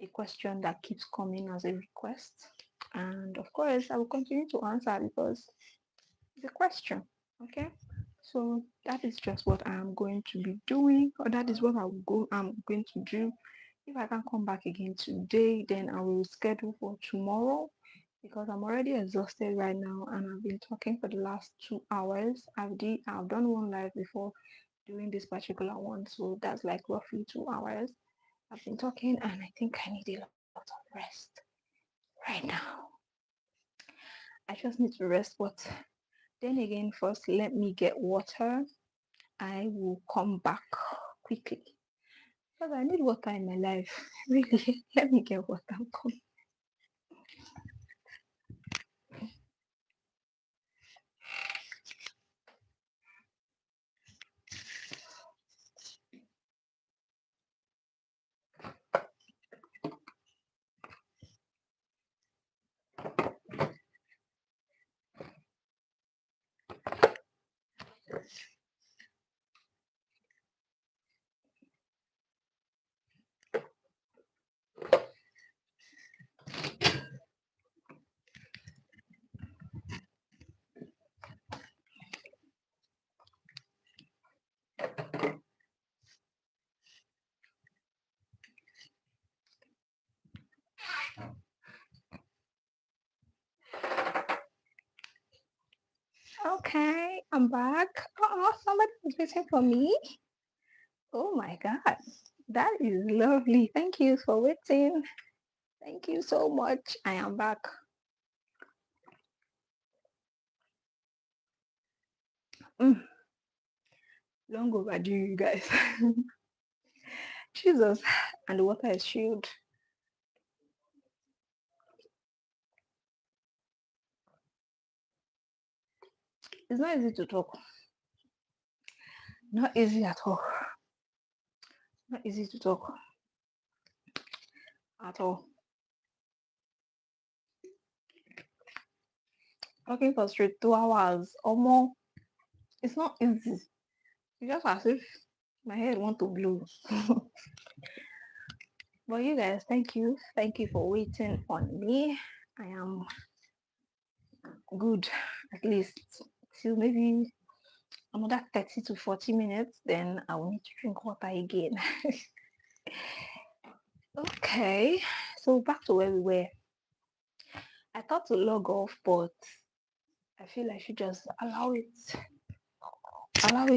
a question that keeps coming as a request. And of course, I will continue to answer because it's a question. Okay. So that is just what I'm going to be doing, or that is what I'm going to do. If I can come back again today, then I will schedule for tomorrow because I'm already exhausted right now and I've been talking for the last 2 hours. I've done one live before doing this particular one, so that's like roughly 2 hours. I've been talking and I think I need a lot of rest right now. I just need to rest, but then again, first let me get water. I will come back quickly because I need water in my life. Really, let me get water. I'm coming. Okay, I'm back. Oh, somebody was waiting for me. Oh my God, that is lovely. Thank you for waiting. Thank you so much. I am back. Mm, long overdue, you guys. Jesus, and the water is chilled. It's not easy to talk. Not easy at all. Not easy to talk at all. Talking for straight 2 hours or more. It's not easy. It's just as if my head want to blow. But you guys, thank you. Thank you for waiting on me. I am good, at least till maybe another 30 to 40 minutes. Then I will need to drink water again. Okay, so back to where we were. I thought to log off, but I feel I should just allow it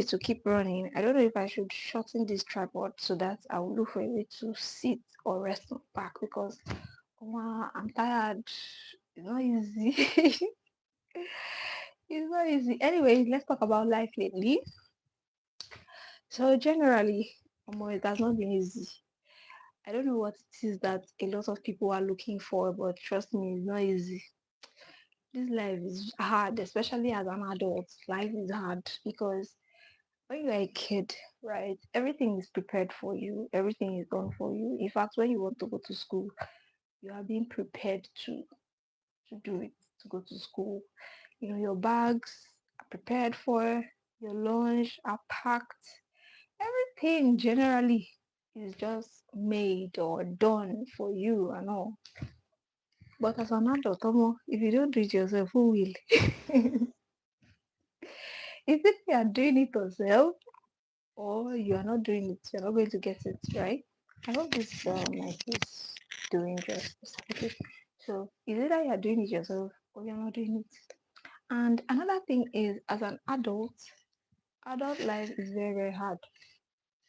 to keep running. I don't know if I should shorten this tripod so that I will look for a way to sit or rest my back because I'm tired. It's not easy. It's not easy. Anyway, let's talk about life lately. So generally, it has not been easy. I don't know what it is that a lot of people are looking for, but trust me, it's not easy. This life is hard, especially as an adult. Life is hard because when you're a kid, right, everything is prepared for you, everything is done for you. In fact, when you want to go to school, you are being prepared to do it, to go to school. Your bags are prepared for, your lunch are packed, everything generally is just made or done for you and all. But as an adult, if you don't do it yourself, who will? Is it you are doing it yourself or you are not doing it, you're not going to get it, right? I hope this mic is doing justice. Okay. So is it that you're doing it yourself or you're not doing it? And another thing is as an adult life is very, very hard.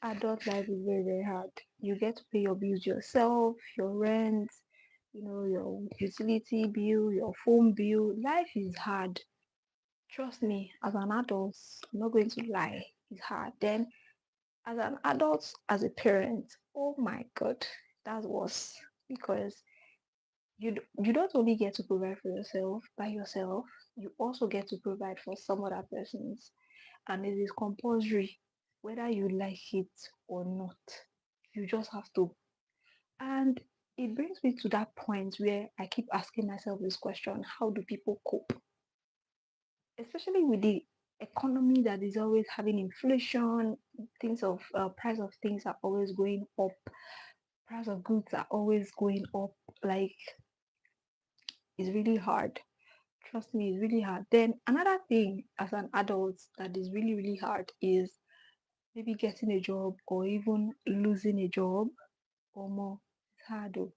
Adult life is very, very hard. You get to pay your bills yourself, your rent, your utility bill, your phone bill. Life is hard. Trust me, as an adult, I'm not going to lie, it's hard. Then as an adult, as a parent, oh my God, that's worse because you don't only get to provide for yourself by yourself, you also get to provide for some other persons. and it is compulsory, whether you like it or not. You just have to. And it brings me to that point where I keep asking myself this question: how do people cope? Especially with the economy that is always having inflation, things of price of things are always going up, price of goods are always going up. Like, it's really hard. Trust me, it's really hard. Then another thing as an adult that is really, really hard is maybe getting a job or even losing a job or more. It's hard though.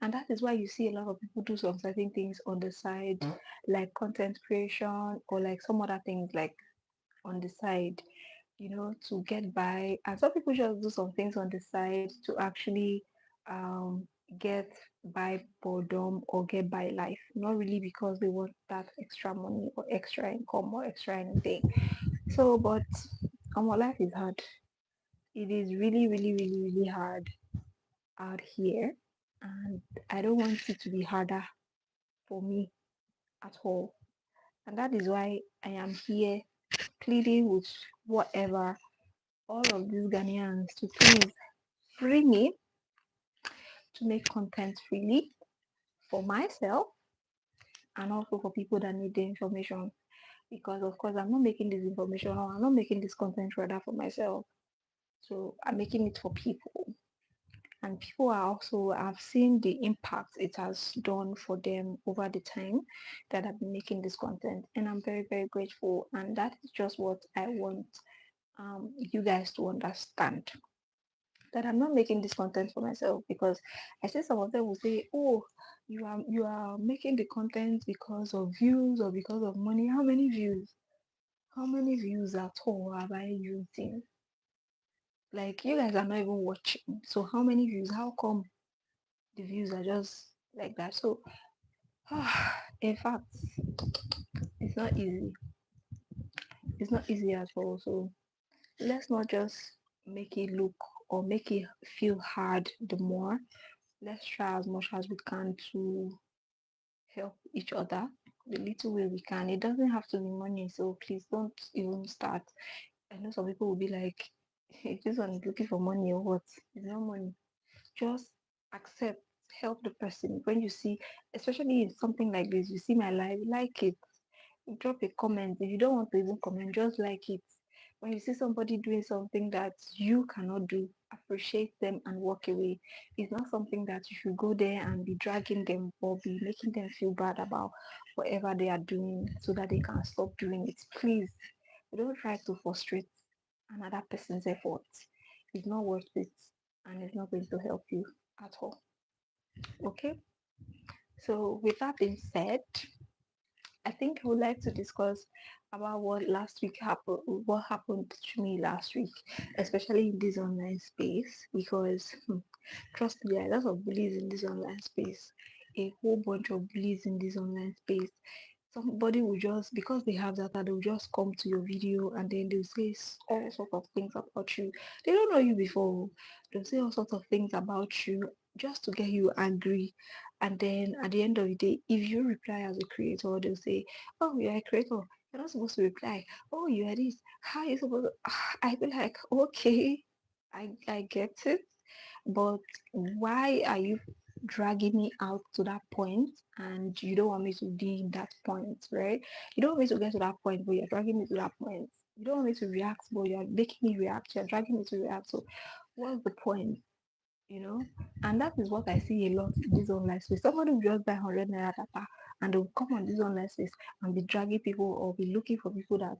And that is why you see a lot of people do some certain things on the side, like content creation or like some other things like on the side, to get by. And some people just do some things on the side to actually um, get by boredom or get by life, not really because they want that extra money or extra income or extra anything. So, but our life is hard. It is really, really, really, really hard out here. And I don't want it to be harder for me at all. And that is why I am here pleading with whatever all of these Ghanaians to please free me to make content freely for myself and also for people that need the information. Because of course I'm not making this information or I'm not making this content rather for myself. So I'm making it for people. And people are also I've seen the impact it has done for them over the time that I've been making this content. And I'm very, very grateful. And that is just what I want you guys to understand, that I'm not making this content for myself, because I see some of them will say, "Oh, you are making the content because of views or because of money." How many views? How many views at all have I using? Like, you guys are not even watching. So how many views? How come the views are just like that? So in fact, it's not easy. It's not easy at all. So let's not just make it look or make it feel hard the more. Let's try as much as we can to help each other the little way we can. It doesn't have to be money, so please don't even start. I know some people will be like, "Hey, this one is looking for money or what?" It's not money. Just accept, help the person. When you see, especially in something like this, you see my life, like it, drop a comment. If you don't want to even comment, just like it. When you see somebody doing something that you cannot do, appreciate them and walk away. It's not something that you should go there and be dragging them or be making them feel bad about whatever they are doing so that they can stop doing it. Please, don't try to frustrate another person's efforts. It's not worth it and it's not going to help you at all. Okay? So, with that being said, I think I would like to discuss about what happened to me last week, especially in this online space, because trust me, there are lots of bullies in this online space, a whole bunch of bullies in this online space. Somebody will just, because they have data, they'll just come to your video and then they'll say all sorts of things about you. They don't know you before. They'll say all sorts of things about you just to get you angry. And then at the end of the day, if you reply as a creator, they'll say, "Oh, you're a creator. You're not supposed to reply. Oh, you are this. How are you supposed to?" I be like, okay, I get it. But why are you dragging me out to that point and you don't want me to be in that point, right? You don't want me to get to that point, but you're dragging me to that point. You don't want me to react, but you're making me react. You're dragging me to react. So what's the point? And that is what I see a lot in this online space. Somebody will just buy 100 naira data and they'll come on this online space and be dragging people or be looking for people that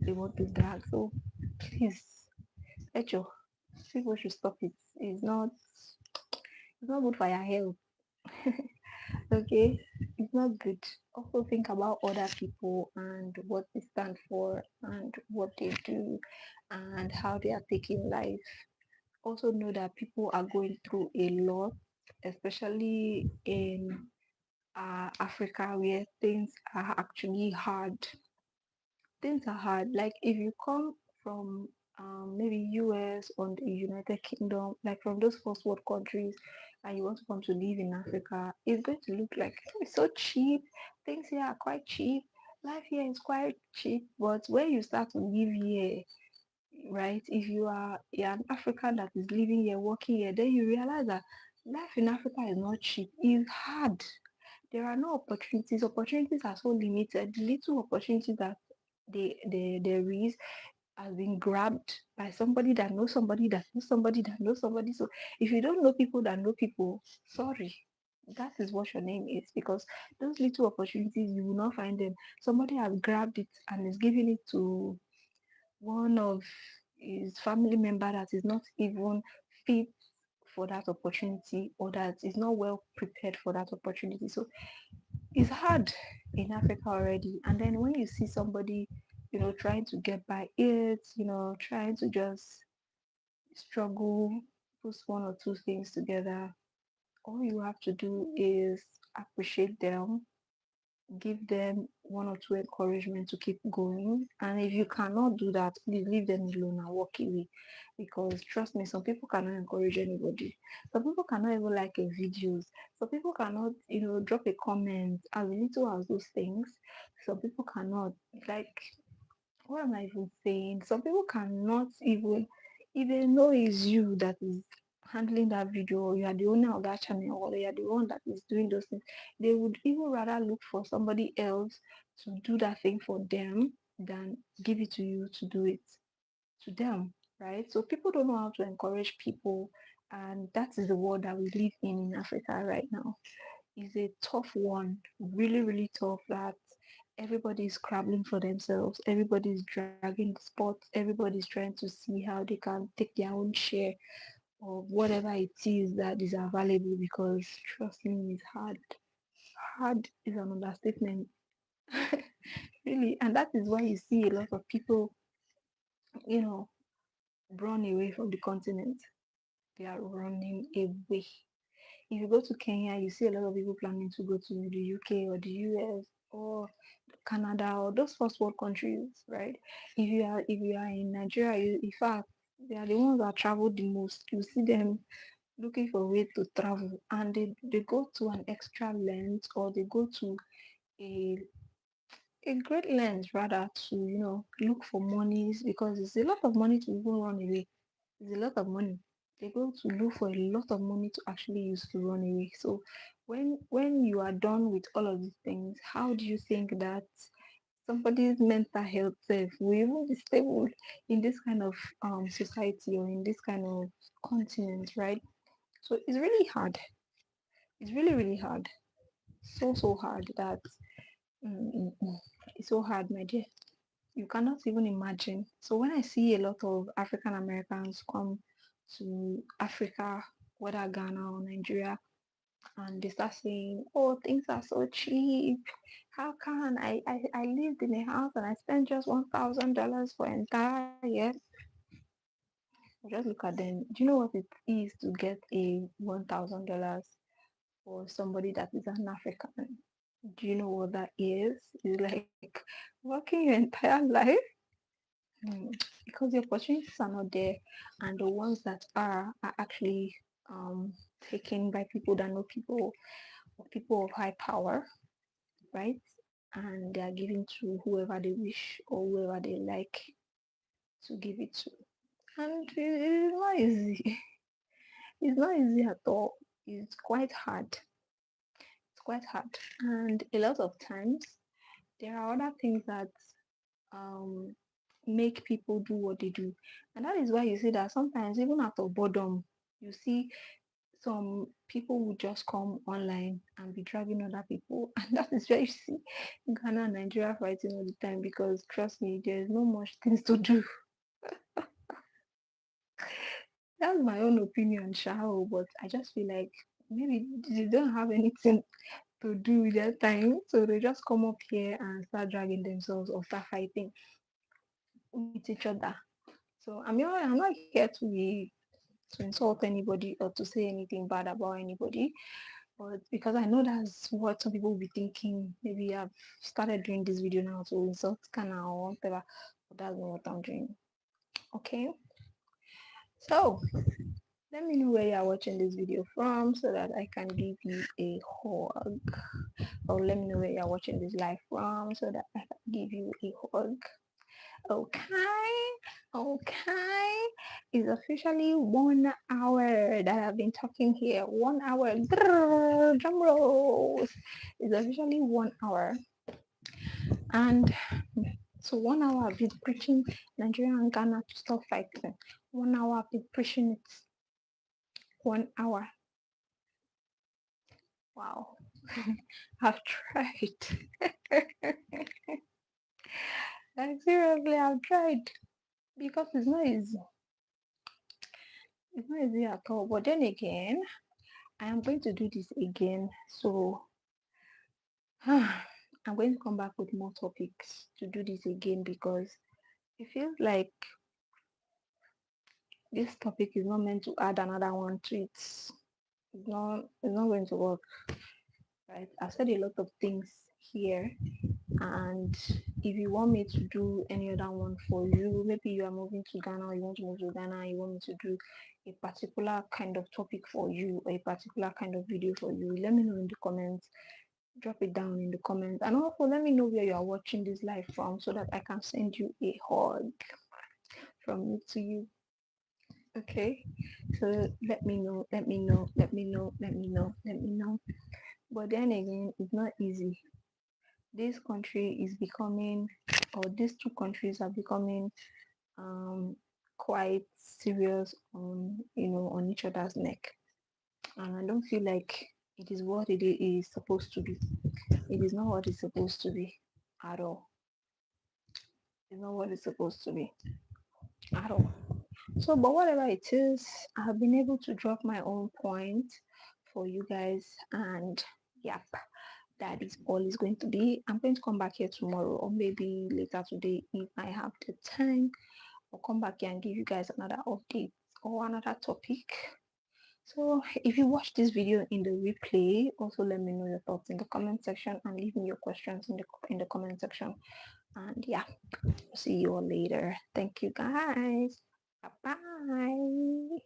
they want to drag. So please, let your people should stop it. It's not good for your health. Okay, it's not good. Also think about other people and what they stand for and what they do and how they are taking life. Also know that people are going through a lot, especially in Africa, where things are actually hard. Things are hard. Like if you come from maybe US or the United Kingdom, like from those first world countries, and you want to come to live in Africa, it's going to look like, "Oh, it's so cheap. Things here are quite cheap. life here is quite cheap, but when you start to live here, right? If you're an African that is living here, working here, then you realize that life in Africa is not cheap. It's hard. There are no opportunities. Opportunities are so limited. The little opportunity that there is has been grabbed by somebody that knows somebody that knows somebody that knows somebody. So if you don't know people that know people, sorry, that is what your name is, because those little opportunities you will not find them. Somebody has grabbed it and is giving it to one of his family member that is not even fit for that opportunity, or that is not well prepared for that opportunity. So it's hard in Africa already. And then when you see somebody, trying to get by it, trying to just struggle, put one or two things together, all you have to do is appreciate them, give them one or two encouragement to keep going. And if you cannot do that, please leave them alone and walk away. Because trust me, some people cannot encourage anybody. Some people cannot even like a videos. Some people cannot, drop a comment as little as those things. Some people cannot, like, what am I even saying? Some people cannot even, if they know it's you that is handling that video, or you are the owner of that channel, or you are the one that is doing those things, they would even rather look for somebody else to do that thing for them than give it to you to do it to them, right? So people don't know how to encourage people, and that is the world that we live in Africa right now. Is a tough one, really, really tough, that everybody is scrabbling for themselves, everybody's dragging the spots, everybody's trying to see how they can take their own share of whatever it is that is available, because trust me, it's hard. Hard is an understatement. Really. And that is why you see a lot of people, you know, run away from the continent. They are running away. If you go to Kenya, you see a lot of people planning to go to the UK or the US or Canada or those first world countries, right? If you are in Nigeria, in fact, they are the ones that travel the most. You see them looking for a way to travel, and they go to an extra length, or they go to a a great length rather to look for monies, because it's a lot of money to even run away. It's a lot of money. They go to look for a lot of money to actually use to run away. So when you are done with all of these things, how do you think that somebody's mental health self will even be stable in this kind of society, or in this kind of continent, right? So it's really hard. It's really, really hard. So hard that it's so hard, my dear. You cannot even imagine. So when I see a lot of African Americans come to Africa, whether Ghana or Nigeria, and they start saying, "Oh, things are so cheap. How can I lived in a house and I spent just $1,000 for entire year?" Just look at them. Do you know what it is to get a $1,000 for somebody that is an African? Do you know what that is? It's like working your entire life. Because the opportunities are not there, and the ones that are actually taken by people that know people, or people of high power, right? And they are giving to whoever they wish or whoever they like to give it to. And it's not easy. It's not easy at all. It's quite hard. It's quite hard. And a lot of times there are other things that um make people do what they do. And that is why you see that sometimes, even out of boredom, you see some people will just come online and be dragging other people. And that is why you see Ghana and Nigeria fighting all the time, because trust me, there's no much things to do. That's my own opinion, Shao, but I just feel like maybe they don't have anything to do with their time. So they just come up here and start dragging themselves or start fighting with each other. So I'm not here to insult anybody or to say anything bad about anybody, but because I know that's what some people will be thinking. Maybe I've started doing this video now to insult Kana or whatever, but that's not what I'm doing. Okay, so Let me know where you are watching this video from so that I can give you a hug. Or let me know where you are watching this live from so that I can give you a hug. Okay, okay. It's officially 1 hour that I've been talking here. 1 hour. Grrr, drum rolls. It's officially 1 hour. And so 1 hour I've been preaching Nigeria and Ghana to stop fighting. 1 hour I've been preaching it. 1 hour. Wow. I've tried. Like seriously, I've tried because it's not easy. It's not easy at all. But then again, I am going to do this again. So I'm going to come back with more topics to do this again because it feels like this topic is not meant to add another one to it. It's not going to work. Right? I've said a lot of things here, and if you want me to do any other one for you, maybe you are moving to Ghana, or you want to move to Ghana, you want me to do a particular kind of topic for you, or a particular kind of video for you, let me know in the comments. Drop it down in the comments, and also let me know where you are watching this live from so that I can send you a hug from me to you. Okay, so let me know, let me know, let me know, let me know, let me know. But then again, it's not easy. This country is becoming, or these two countries are becoming quite serious on, on each other's neck. And I don't feel like it is what it is supposed to be. It is not what it's supposed to be at all. It's not what it's supposed to be at all. So, but whatever it is, I have been able to drop my own point for you guys, and yep, that is all it's going to be. I'm going to come back here tomorrow, or maybe later today if I have the time. I'll come back here and give you guys another update or another topic. So if you watch this video in the replay, also let me know your thoughts in the comment section and leave me your questions in the comment section. And yeah, see you all later. Thank you guys. Bye bye.